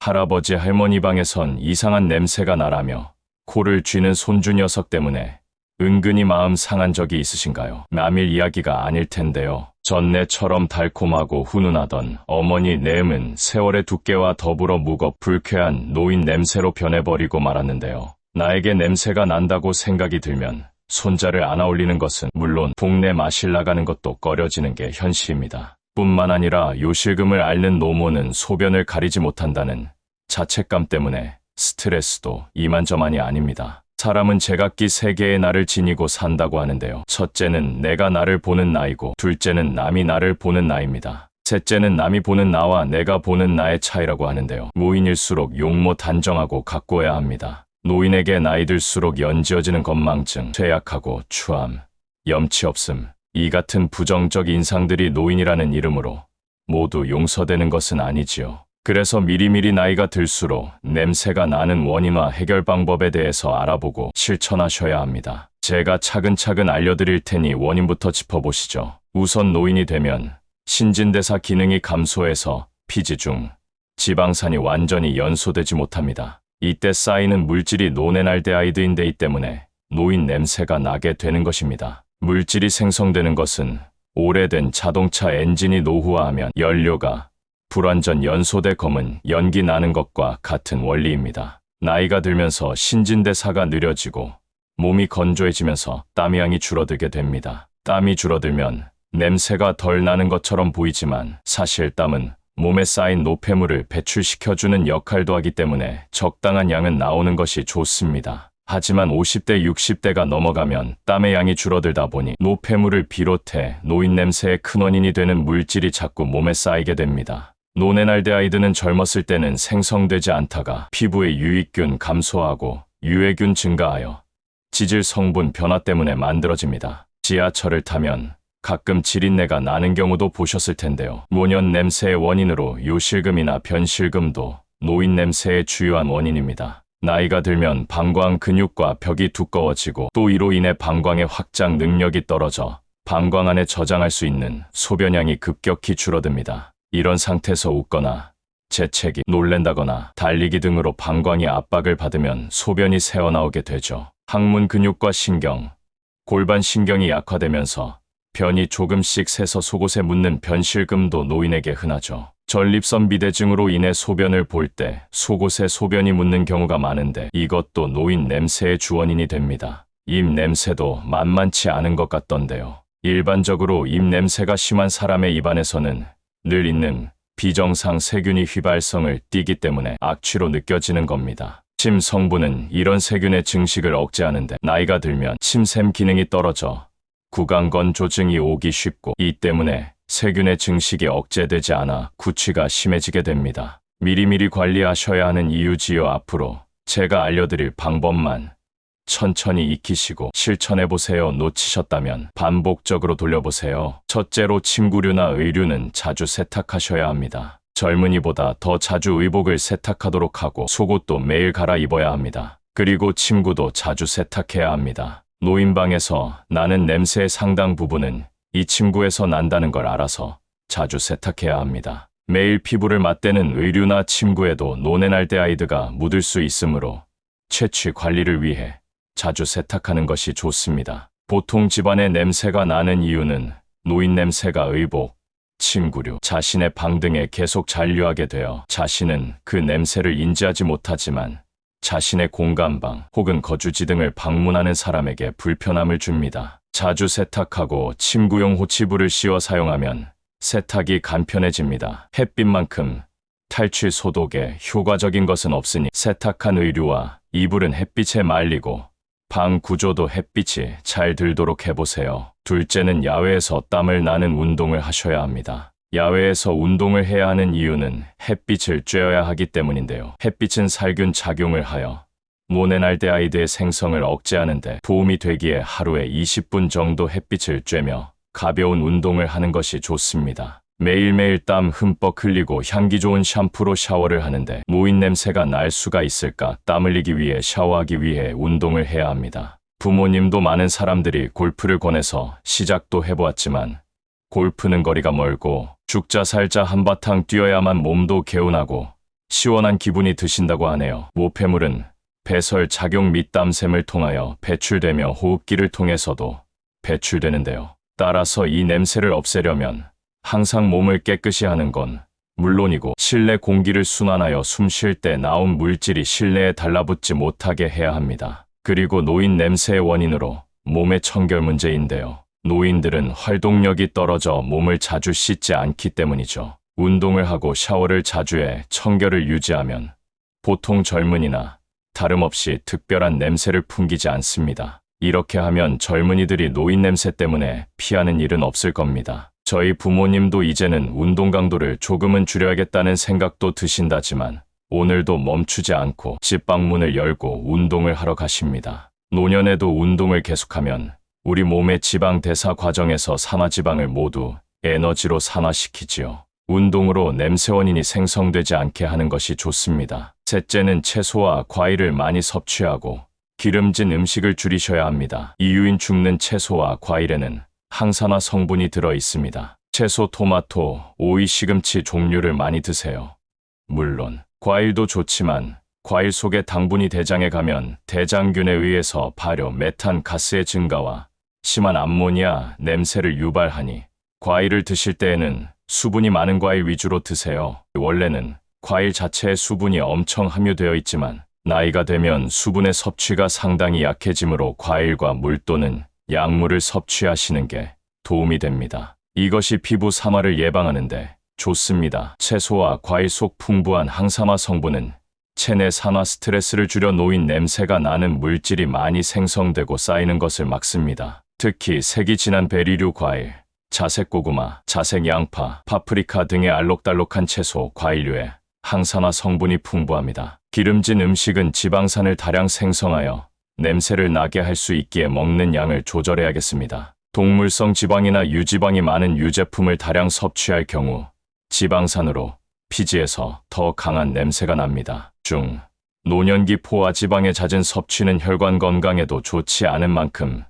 할아버지 할머니 방에선 이상한 냄새가 나라며 코를 쥐는 손주 녀석 때문에 은근히 마음 상한 적이 있으신가요? 남일 이야기가 아닐 텐데요. 전내처럼 달콤하고 훈훈하던 어머니 내음은 세월의 두께와 더불어 무겁 불쾌한 노인 냄새로 변해버리고 말았는데요. 나에게 냄새가 난다고 생각이 들면 손자를 안아올리는 것은 물론 동네 마실 나가는 것도 꺼려지는 게 현실입니다. 뿐만 아니라 요실금을 앓는 노모는 소변을 가리지 못한다는 자책감 때문에 스트레스도 이만저만이 아닙니다. 사람은 제각기 세 개의 나를 지니고 산다고 하는데요. 첫째는 내가 나를 보는 나이고, 둘째는 남이 나를 보는 나입니다. 셋째는 남이 보는 나와 내가 보는 나의 차이라고 하는데요. 노인일수록 용모 단정하고 가꾸어야 합니다. 노인에게 나이 들수록 연지어지는 건망증, 퇴약하고 추함, 염치 없음, 이 같은 부정적 인상들이 노인이라는 이름으로 모두 용서되는 것은 아니지요. 그래서 미리미리 나이가 들수록 냄새가 나는 원인과 해결 방법에 대해서 알아보고 실천하셔야 합니다. 제가 차근차근 알려드릴 테니 원인부터 짚어보시죠. 우선 노인이 되면 신진대사 기능이 감소해서 피지 중 지방산이 완전히 연소되지 못합니다. 이때 쌓이는 물질이 노네날데하이드인데 이 때문에 노인 냄새가 나게 되는 것입니다. 물질이 생성되는 것은 오래된 자동차 엔진이 노후화하면 연료가 불완전 연소돼 검은 연기 나는 것과 같은 원리입니다. 나이가 들면서 신진대사가 느려지고 몸이 건조해지면서 땀양이 줄어들게 됩니다. 땀이 줄어들면 냄새가 덜 나는 것처럼 보이지만 사실 땀은 몸에 쌓인 노폐물을 배출시켜주는 역할도 하기 때문에 적당한 양은 나오는 것이 좋습니다. 하지만 50대, 60대가 넘어가면 땀의 양이 줄어들다 보니 노폐물을 비롯해 노인 냄새의 큰 원인이 되는 물질이 자꾸 몸에 쌓이게 됩니다. 노네날데하이드는 젊었을 때는 생성되지 않다가 피부의 유익균 감소하고 유해균 증가하여 지질 성분 변화 때문에 만들어집니다. 지하철을 타면 가끔 지린내가 나는 경우도 보셨을 텐데요. 모년 냄새의 원인으로 요실금이나 변실금도 노인 냄새의 주요한 원인입니다. 나이가 들면 방광 근육과 벽이 두꺼워지고 또 이로 인해 방광의 확장 능력이 떨어져 방광 안에 저장할 수 있는 소변량이 급격히 줄어듭니다. 이런 상태에서 웃거나 재채기, 놀랜다거나 달리기 등으로 방광이 압박을 받으면 소변이 새어나오게 되죠. 항문 근육과 신경, 골반 신경이 약화되면서 변이 조금씩 새서 속옷에 묻는 변실금도 노인에게 흔하죠. 전립선 비대증으로 인해 소변을 볼 때 속옷에 소변이 묻는 경우가 많은데 이것도 노인 냄새의 주원인이 됩니다. 입 냄새도 만만치 않은 것 같던데요. 일반적으로 입 냄새가 심한 사람의 입안에서는 늘 있는 비정상 세균이 휘발성을 띠기 때문에 악취로 느껴지는 겁니다. 침 성분은 이런 세균의 증식을 억제하는데 나이가 들면 침샘 기능이 떨어져 구강건조증이 오기 쉽고 이 때문에 세균의 증식이 억제되지 않아 구취가 심해지게 됩니다. 미리미리 관리하셔야 하는 이유지요. 앞으로 제가 알려드릴 방법만 천천히 익히시고 실천해보세요. 놓치셨다면 반복적으로 돌려보세요. 첫째로 침구류나 의류는 자주 세탁하셔야 합니다. 젊은이보다 더 자주 의복을 세탁하도록 하고 속옷도 매일 갈아입어야 합니다. 그리고 침구도 자주 세탁해야 합니다. 노인방에서 나는 냄새의 상당 부분은 이 침구에서 난다는 걸 알아서 자주 세탁해야 합니다. 매일 피부를 맞대는 의류나 침구에도 노네날데하이드가 묻을 수 있으므로 채취 관리를 위해 자주 세탁하는 것이 좋습니다. 보통 집안에 냄새가 나는 이유는 노인 냄새가 의복, 침구류, 자신의 방 등에 계속 잔류하게 되어 자신은 그 냄새를 인지하지 못하지만 자신의 공간방 혹은 거주지 등을 방문하는 사람에게 불편함을 줍니다. 자주 세탁하고 침구용 호치부를 씌워 사용하면 세탁이 간편해집니다. 햇빛만큼 탈취 소독에 효과적인 것은 없으니 세탁한 의류와 이불은 햇빛에 말리고 방 구조도 햇빛이 잘 들도록 해보세요. 둘째는 야외에서 땀을 나는 운동을 하셔야 합니다. 야외에서 운동을 해야 하는 이유는 햇빛을 쬐어야 하기 때문인데요. 햇빛은 살균 작용을 하여 노네날데하이드의 생성을 억제하는 데 도움이 되기에 하루에 20분 정도 햇빛을 쬐며 가벼운 운동을 하는 것이 좋습니다. 매일매일 땀 흠뻑 흘리고 향기 좋은 샴푸로 샤워를 하는데 노인 냄새가 날 수가 있을까? 땀 흘리기 위해 샤워하기 위해 운동을 해야 합니다. 부모님도 많은 사람들이 골프를 권해서 시작도 해보았지만 골프는 거리가 멀고 죽자 살자 한바탕 뛰어야만 몸도 개운하고 시원한 기분이 드신다고 하네요. 노폐물은 배설 작용 및 땀샘을 통하여 배출되며 호흡기를 통해서도 배출되는데요. 따라서 이 냄새를 없애려면 항상 몸을 깨끗이 하는 건 물론이고 실내 공기를 순환하여 숨 쉴 때 나온 물질이 실내에 달라붙지 못하게 해야 합니다. 그리고 노인 냄새의 원인으로 몸의 청결 문제인데요. 노인들은 활동력이 떨어져 몸을 자주 씻지 않기 때문이죠. 운동을 하고 샤워를 자주 해 청결을 유지하면 보통 젊은이나 다름없이 특별한 냄새를 풍기지 않습니다. 이렇게 하면 젊은이들이 노인 냄새 때문에 피하는 일은 없을 겁니다. 저희 부모님도 이제는 운동 강도를 조금은 줄여야겠다는 생각도 드신다지만 오늘도 멈추지 않고 집 방문을 열고 운동을 하러 가십니다. 노년에도 운동을 계속하면 우리 몸의 지방 대사 과정에서 산화지방을 모두 에너지로 산화시키지요. 운동으로 냄새 원인이 생성되지 않게 하는 것이 좋습니다. 셋째는 채소와 과일을 많이 섭취하고 기름진 음식을 줄이셔야 합니다. 이유인 죽는 채소와 과일에는 항산화 성분이 들어 있습니다. 채소, 토마토, 오이, 시금치 종류를 많이 드세요. 물론 과일도 좋지만 과일 속의 당분이 대장에 가면 대장균에 의해서 발효, 메탄 가스의 증가와 심한 암모니아 냄새를 유발하니 과일을 드실 때에는 수분이 많은 과일 위주로 드세요. 원래는 과일 자체에 수분이 엄청 함유되어 있지만 나이가 되면 수분의 섭취가 상당히 약해지므로 과일과 물 또는 약물을 섭취하시는 게 도움이 됩니다. 이것이 피부 산화를 예방하는데 좋습니다. 채소와 과일 속 풍부한 항산화 성분은 체내 산화 스트레스를 줄여 노인 냄새가 나는 물질이 많이 생성되고 쌓이는 것을 막습니다. 특히 색이 진한 베리류 과일, 자색 고구마, 자색 양파, 파프리카 등의 알록달록한 채소, 과일류에 항산화 성분이 풍부합니다. 기름진 음식은 지방산을 다량 생성하여 냄새를 나게 할 수 있기에 먹는 양을 조절해야겠습니다. 동물성 지방이나 유지방이 많은 유제품을 다량 섭취할 경우 지방산으로 피지에서 더 강한 냄새가 납니다. 노년기 포화 지방의 잦은 섭취는 혈관 건강에도 좋지 않은 만큼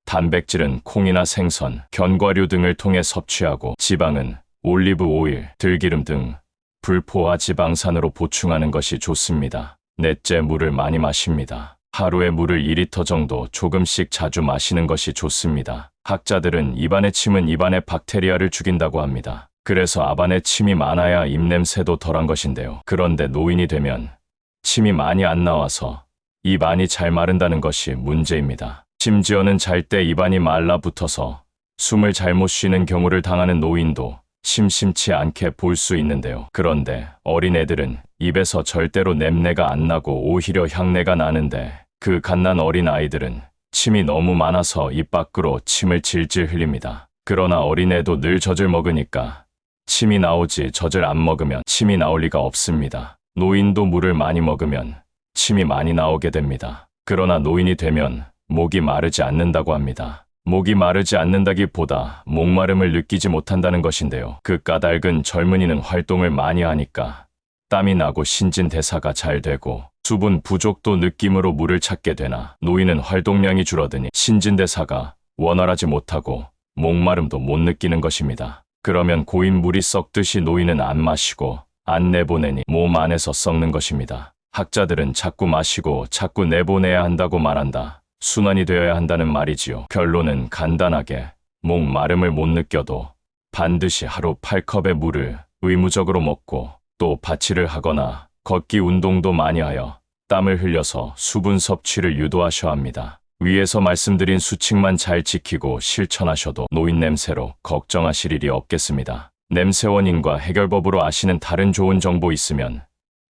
단백질은 콩이나 생선, 견과류 등을 통해 섭취하고 지방은 올리브 오일, 들기름 등 불포화 지방산으로 보충하는 것이 좋습니다. 넷째, 물을 많이 마십니다. 하루에 물을 2리터 정도 조금씩 자주 마시는 것이 좋습니다. 학자들은 입안의 침은 입안의 박테리아를 죽인다고 합니다. 그래서 앞안에 침이 많아야 입냄새도 덜한 것인데요. 그런데 노인이 되면 침이 많이 안 나와서 입안이 잘 마른다는 것이 문제입니다. 심지어는 잘 때 입안이 말라붙어서 숨을 잘못 쉬는 경우를 당하는 노인도 심심치 않게 볼 수 있는데요. 그런데 어린애들은 입에서 절대로 냄새가 안 나고 오히려 향내가 나는데 그 갓난 어린 아이들은 침이 너무 많아서 입 밖으로 침을 질질 흘립니다. 그러나 어린애도 늘 젖을 먹으니까 침이 나오지 젖을 안 먹으면 침이 나올 리가 없습니다. 노인도 물을 많이 먹으면 침이 많이 나오게 됩니다. 그러나 노인이 되면 목이 마르지 않는다고 합니다. 목이 마르지 않는다기보다 목마름을 느끼지 못한다는 것인데요. 그 까닭은 젊은이는 활동을 많이 하니까 땀이 나고 신진대사가 잘 되고 수분 부족도 느낌으로 물을 찾게 되나 노인은 활동량이 줄어드니 신진대사가 원활하지 못하고 목마름도 못 느끼는 것입니다. 그러면 고인 물이 썩듯이 노인은 안 마시고 안 내보내니 몸 안에서 썩는 것입니다. 학자들은 자꾸 마시고 자꾸 내보내야 한다고 말한다. 순환이 되어야 한다는 말이지요. 결론은 간단하게 목 마름을 못 느껴도 반드시 하루 8컵의 물을 의무적으로 먹고 또 바치를 하거나 걷기 운동도 많이 하여 땀을 흘려서 수분 섭취를 유도하셔야 합니다. 위에서 말씀드린 수칙만 잘 지키고 실천하셔도 노인 냄새로 걱정하실 일이 없겠습니다. 냄새 원인과 해결법으로 아시는 다른 좋은 정보 있으면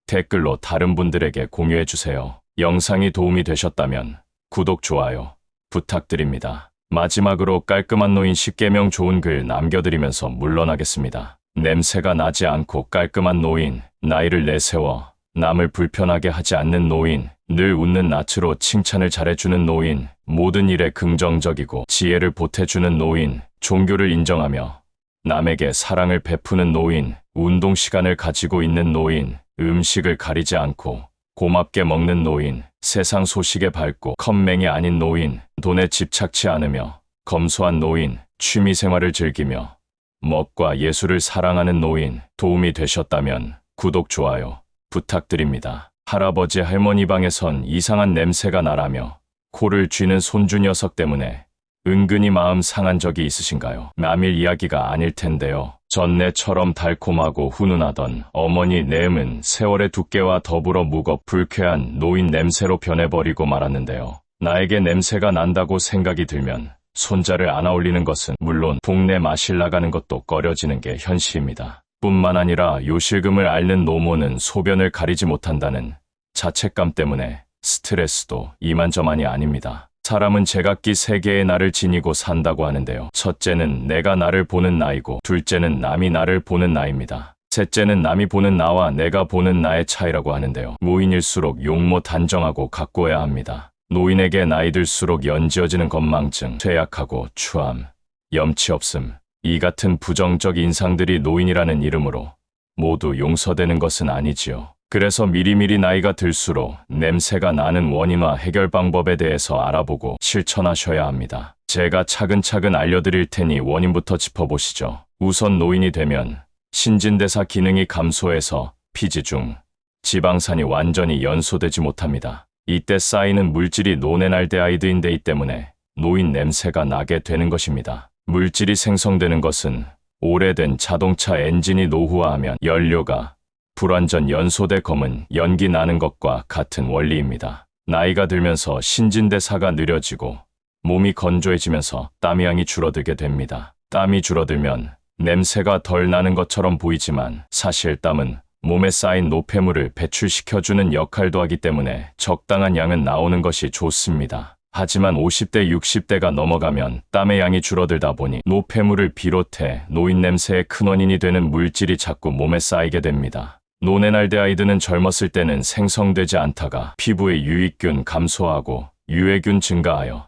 댓글로 다른 분들에게 공유해주세요. 영상이 도움이 되셨다면 구독, 좋아요 부탁드립니다. 마지막으로 깔끔한 노인 10계명 좋은 글 남겨드리면서 물러나겠습니다. 냄새가 나지 않고 깔끔한 노인, 나이를 내세워 남을 불편하게 하지 않는 노인, 늘 웃는 낯으로 칭찬을 잘해주는 노인, 모든 일에 긍정적이고 지혜를 보태주는 노인, 종교를 인정하며 남에게 사랑을 베푸는 노인, 운동 시간을 가지고 있는 노인, 음식을 가리지 않고 고맙게 먹는 노인, 세상 소식에 밝고 컴맹이 아닌 노인, 돈에 집착치 않으며 검소한 노인, 취미 생활을 즐기며 먹과 예술을 사랑하는 노인, 도움이 되셨다면 구독, 좋아요 부탁드립니다. 할아버지 할머니 방에선 이상한 냄새가 나라며 코를 쥐는 손주 녀석 때문에 은근히 마음 상한 적이 있으신가요? 남일 이야기가 아닐 텐데요. 전내처럼 달콤하고 훈훈하던 어머니 내음은 세월의 두께와 더불어 불쾌한 노인 냄새로 변해버리고 말았는데요. 나에게 냄새가 난다고 생각이 들면 손자를 안아올리는 것은 물론 동네 마실 나가는 것도 꺼려지는 게 현실입니다. 뿐만 아니라 요실금을 앓는 노모는 소변을 가리지 못한다는 자책감 때문에 스트레스도 이만저만이 아닙니다. 사람은 제각기 세 개의 나를 지니고 산다고 하는데요. 첫째는 내가 나를 보는 나이고, 둘째는 남이 나를 보는 나입니다. 셋째는 남이 보는 나와 내가 보는 나의 차이라고 하는데요. 노인일수록 용모 단정하고 가꿔야 합니다. 노인에게 나이 들수록 연지어지는 건망증, 쇠약하고 추함, 염치 없음, 이 같은 부정적 인상들이 노인이라는 이름으로 모두 용서되는 것은 아니지요. 그래서 미리미리 나이가 들수록 냄새가 나는 원인과 해결 방법에 대해서 알아보고 실천하셔야 합니다. 제가 차근차근 알려드릴 테니 원인부터 짚어보시죠. 우선 노인이 되면 신진대사 기능이 감소해서 피지 중 지방산이 완전히 연소되지 못합니다. 이때 쌓이는 물질이 노네날데하이드인데 이 때문에 노인 냄새가 나게 되는 것입니다. 물질이 생성되는 것은 오래된 자동차 엔진이 노후화하면 연료가 불완전 연소돼 검은 연기 나는 것과 같은 원리입니다. 나이가 들면서 신진대사가 느려지고 몸이 건조해지면서 땀의 양이 줄어들게 됩니다. 땀이 줄어들면 냄새가 덜 나는 것처럼 보이지만 사실 땀은 몸에 쌓인 노폐물을 배출시켜주는 역할도 하기 때문에 적당한 양은 나오는 것이 좋습니다. 하지만 50대, 60대가 넘어가면 땀의 양이 줄어들다 보니 노폐물을 비롯해 노인 냄새의 큰 원인이 되는 물질이 자꾸 몸에 쌓이게 됩니다. 노네날데하이드는 젊었을 때는 생성되지 않다가 피부의 유익균 감소하고 유해균 증가하여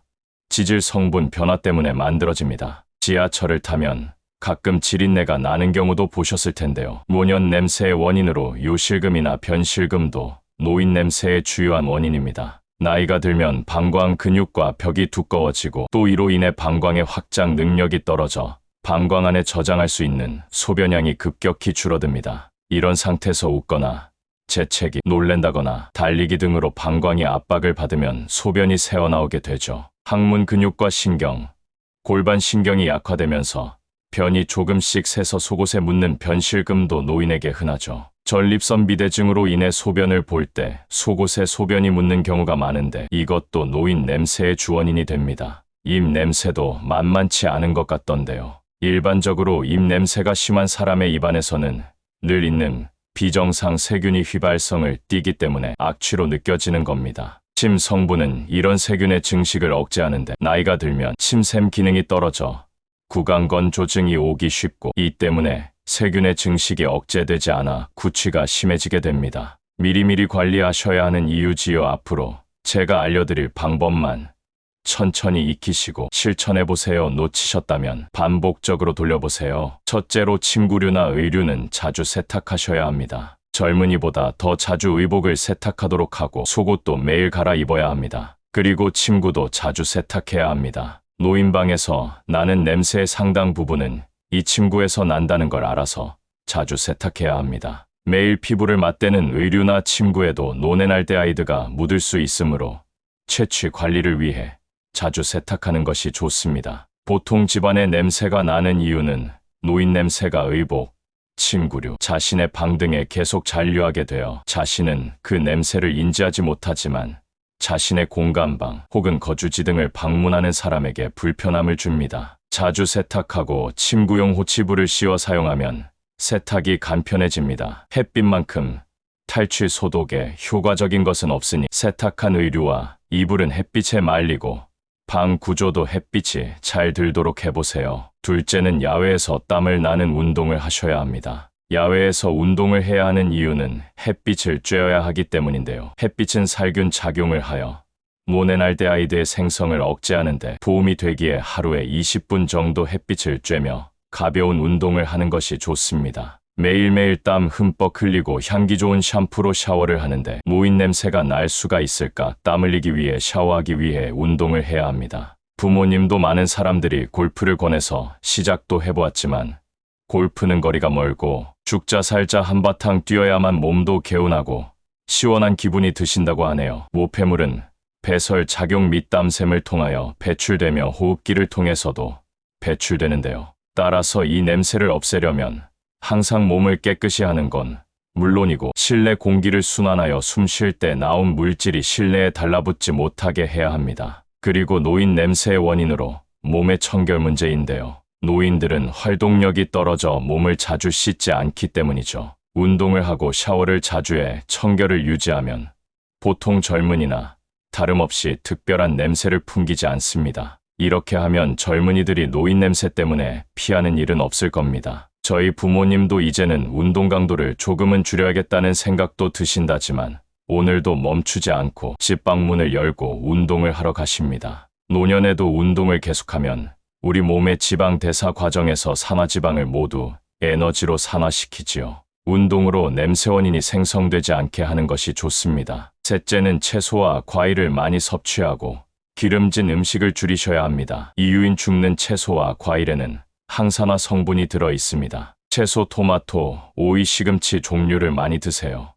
지질 성분 변화 때문에 만들어집니다. 지하철을 타면 가끔 지린내가 나는 경우도 보셨을 텐데요. 노년 냄새의 원인으로 요실금이나 변실금도 노인 냄새의 주요한 원인입니다. 나이가 들면 방광 근육과 벽이 두꺼워지고 또 이로 인해 방광의 확장 능력이 떨어져 방광 안에 저장할 수 있는 소변량이 급격히 줄어듭니다. 이런 상태에서 웃거나 재채기, 놀랜다거나 달리기 등으로 방광이 압박을 받으면 소변이 새어나오게 되죠. 항문 근육과 신경, 골반 신경이 약화되면서 변이 조금씩 새서 속옷에 묻는 변실금도 노인에게 흔하죠. 전립선 비대증으로 인해 소변을 볼 때 속옷에 소변이 묻는 경우가 많은데 이것도 노인 냄새의 주원인이 됩니다. 입 냄새도 만만치 않은 것 같던데요. 일반적으로 입 냄새가 심한 사람의 입안에서는 늘 있는 비정상 세균이 휘발성을 띠기 때문에 악취로 느껴지는 겁니다. 침 성분은 이런 세균의 증식을 억제하는데 나이가 들면 침샘 기능이 떨어져 구강건조증이 오기 쉽고 이 때문에 세균의 증식이 억제되지 않아 구취가 심해지게 됩니다. 미리미리 관리하셔야 하는 이유지요. 앞으로 제가 알려드릴 방법만 천천히 익히시고 실천해보세요. 놓치셨다면 반복적으로 돌려보세요. 첫째로 침구류나 의류는 자주 세탁하셔야 합니다. 젊은이보다 더 자주 의복을 세탁하도록 하고 속옷도 매일 갈아입어야 합니다. 그리고 침구도 자주 세탁해야 합니다. 노인방에서 나는 냄새의 상당 부분은 이 침구에서 난다는 걸 알아서 자주 세탁해야 합니다. 매일 피부를 맞대는 의류나 침구에도 노네날데하이드가 묻을 수 있으므로 채취 관리를 위해 자주 세탁하는 것이 좋습니다. 보통 집안에 냄새가 나는 이유는 노인 냄새가 의복, 침구류, 자신의 방 등에 계속 잔류하게 되어 자신은 그 냄새를 인지하지 못하지만 자신의 공간방 혹은 거주지 등을 방문하는 사람에게 불편함을 줍니다. 자주 세탁하고 침구용 호치불을 씌워 사용하면 세탁이 간편해집니다. 햇빛만큼 탈취 소독에 효과적인 것은 없으니 세탁한 의류와 이불은 햇빛에 말리고 방 구조도 햇빛이 잘 들도록 해보세요. 둘째는 야외에서 땀을 나는 운동을 하셔야 합니다. 야외에서 운동을 해야 하는 이유는 햇빛을 쬐어야 하기 때문인데요. 햇빛은 살균 작용을 하여 노네날데하이드의 생성을 억제하는 데 도움이 되기에 하루에 20분 정도 햇빛을 쬐며 가벼운 운동을 하는 것이 좋습니다. 매일매일 땀 흠뻑 흘리고 향기 좋은 샴푸로 샤워를 하는데 노인 냄새가 날 수가 있을까? 땀 흘리기 위해 샤워하기 위해 운동을 해야 합니다. 부모님도 많은 사람들이 골프를 권해서 시작도 해보았지만 골프는 거리가 멀고 죽자 살자 한바탕 뛰어야만 몸도 개운하고 시원한 기분이 드신다고 하네요. 노폐물은 배설 작용 및 땀샘을 통하여 배출되며 호흡기를 통해서도 배출되는데요. 따라서 이 냄새를 없애려면 항상 몸을 깨끗이 하는 건 물론이고 실내 공기를 순환하여 숨 쉴 때 나온 물질이 실내에 달라붙지 못하게 해야 합니다. 그리고 노인 냄새의 원인으로 몸의 청결 문제인데요. 노인들은 활동력이 떨어져 몸을 자주 씻지 않기 때문이죠. 운동을 하고 샤워를 자주 해 청결을 유지하면 보통 젊은이나 다름없이 특별한 냄새를 풍기지 않습니다. 이렇게 하면 젊은이들이 노인 냄새 때문에 피하는 일은 없을 겁니다. 저희 부모님도 이제는 운동 강도를 조금은 줄여야겠다는 생각도 드신다지만 오늘도 멈추지 않고 집 방문을 열고 운동을 하러 가십니다. 노년에도 운동을 계속하면 우리 몸의 지방 대사 과정에서 산화지방을 모두 에너지로 산화시키지요. 운동으로 냄새 원인이 생성되지 않게 하는 것이 좋습니다. 셋째는 채소와 과일을 많이 섭취하고 기름진 음식을 줄이셔야 합니다. 이유인 죽는 채소와 과일에는 항산화 성분이 들어 있습니다. 채소, 토마토, 오이, 시금치 종류를 많이 드세요.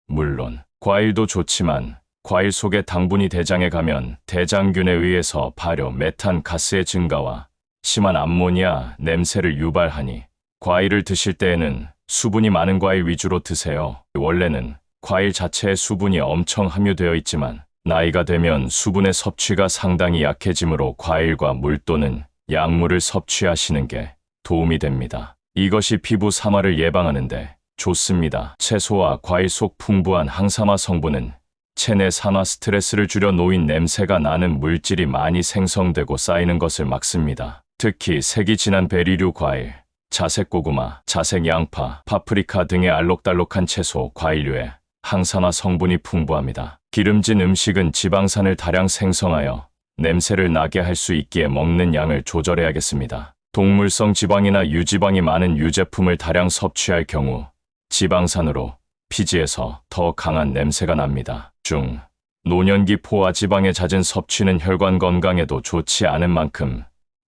물론 과일도 좋지만 과일 속의 당분이 대장에 가면 대장균에 의해서 발효, 메탄 가스의 증가와 심한 암모니아 냄새를 유발하니 과일을 드실 때에는 수분이 많은 과일 위주로 드세요. 원래는 과일 자체에 수분이 엄청 함유되어 있지만 나이가 되면 수분의 섭취가 상당히 약해지므로 과일과 물 또는 약물을 섭취하시는 게 도움이 됩니다. 이것이 피부 산화를 예방하는데 좋습니다. 채소와 과일 속 풍부한 항산화 성분은 체내 산화 스트레스를 줄여 노인 냄새가 나는 물질이 많이 생성되고 쌓이는 것을 막습니다. 특히 색이 진한 베리류 과일, 자색 고구마, 자색 양파, 파프리카 등의 알록달록한 채소, 과일류에 항산화 성분이 풍부합니다. 기름진 음식은 지방산을 다량 생성하여 냄새를 나게 할 수 있기에 먹는 양을 조절해야겠습니다. 동물성 지방이나 유지방이 많은 유제품을 다량 섭취할 경우 지방산으로 피지에서 더 강한 냄새가 납니다. 노년기 포화 지방의 잦은 섭취는 혈관 건강에도 좋지 않은 만큼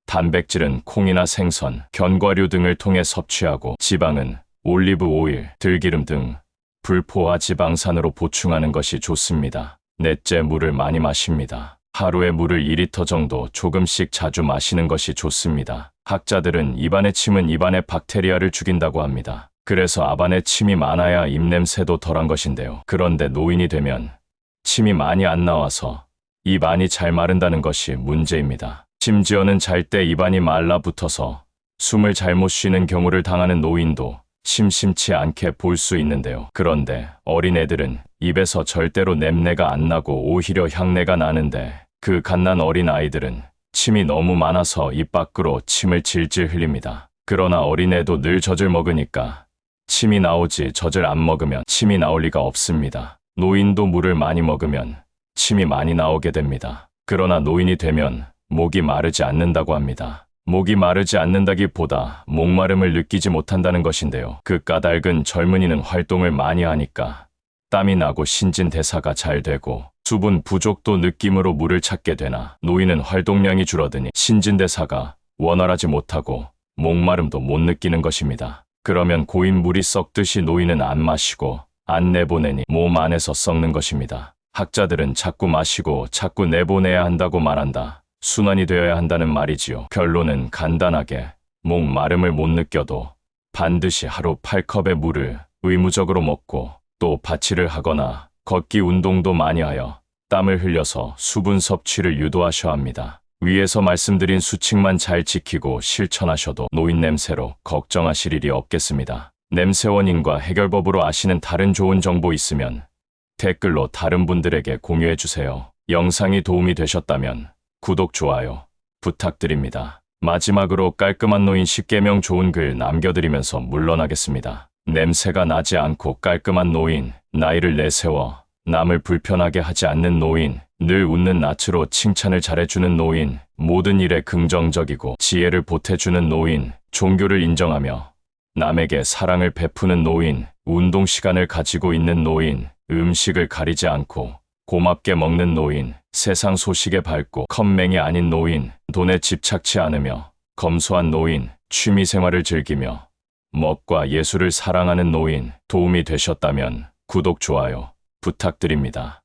단백질은 콩이나 생선, 견과류 등을 통해 섭취하고 지방은 올리브 오일, 들기름 등 불포화 지방산으로 보충하는 것이 좋습니다. 넷째, 물을 많이 마십니다. 하루에 물을 2리터 정도 조금씩 자주 마시는 것이 좋습니다. 학자들은 입안의 침은 입안의 박테리아를 죽인다고 합니다. 그래서 앞안에 침이 많아야 입냄새도 덜한 것인데요. 그런데 노인이 되면 침이 많이 안 나와서 입안이 잘 마른다는 것이 문제입니다. 심지어는 잘 때 입안이 말라붙어서 숨을 잘못 쉬는 경우를 당하는 노인도 심심치 않게 볼 수 있는데요. 그런데 어린애들은 입에서 절대로 냄새가 안 나고 오히려 향내가 나는데 그 갓난 어린 아이들은 침이 너무 많아서 입 밖으로 침을 질질 흘립니다. 그러나 어린애도 늘 젖을 먹으니까 침이 나오지 젖을 안 먹으면 침이 나올 리가 없습니다. 노인도 물을 많이 먹으면 침이 많이 나오게 됩니다. 그러나 노인이 되면 목이 마르지 않는다고 합니다. 목이 마르지 않는다기보다 목마름을 느끼지 못한다는 것인데요. 그 까닭은 젊은이는 활동을 많이 하니까 땀이 나고 신진대사가 잘 되고 수분 부족도 느낌으로 물을 찾게 되나 노인은 활동량이 줄어드니 신진대사가 원활하지 못하고 목마름도 못 느끼는 것입니다. 그러면 고인 물이 썩듯이 노인은 안 마시고 안 내보내니 몸 안에서 썩는 것입니다. 학자들은 자꾸 마시고 자꾸 내보내야 한다고 말한다. 순환이 되어야 한다는 말이지요. 결론은 간단하게 목마름을 못 느껴도 반드시 하루 8컵의 물을 의무적으로 먹고 또 바치를 하거나 걷기 운동도 많이 하여 땀을 흘려서 수분 섭취를 유도하셔야 합니다. 위에서 말씀드린 수칙만 잘 지키고 실천하셔도 노인 냄새로 걱정하실 일이 없겠습니다. 냄새 원인과 해결법으로 아시는 다른 좋은 정보 있으면 댓글로 다른 분들에게 공유해주세요. 영상이 도움이 되셨다면 구독, 좋아요 부탁드립니다. 마지막으로 깔끔한 노인 10계명 좋은 글 남겨드리면서 물러나겠습니다. 냄새가 나지 않고 깔끔한 노인, 나이를 내세워 남을 불편하게 하지 않는 노인, 늘 웃는 낯으로 칭찬을 잘해주는 노인, 모든 일에 긍정적이고 지혜를 보태주는 노인, 종교를 인정하며 남에게 사랑을 베푸는 노인, 운동 시간을 가지고 있는 노인, 음식을 가리지 않고 고맙게 먹는 노인, 세상 소식에 밝고 컴맹이 아닌 노인, 돈에 집착치 않으며 검소한 노인, 취미생활을 즐기며 먹과 예술을 사랑하는 노인 도움이 되셨다면 구독, 좋아요 부탁드립니다.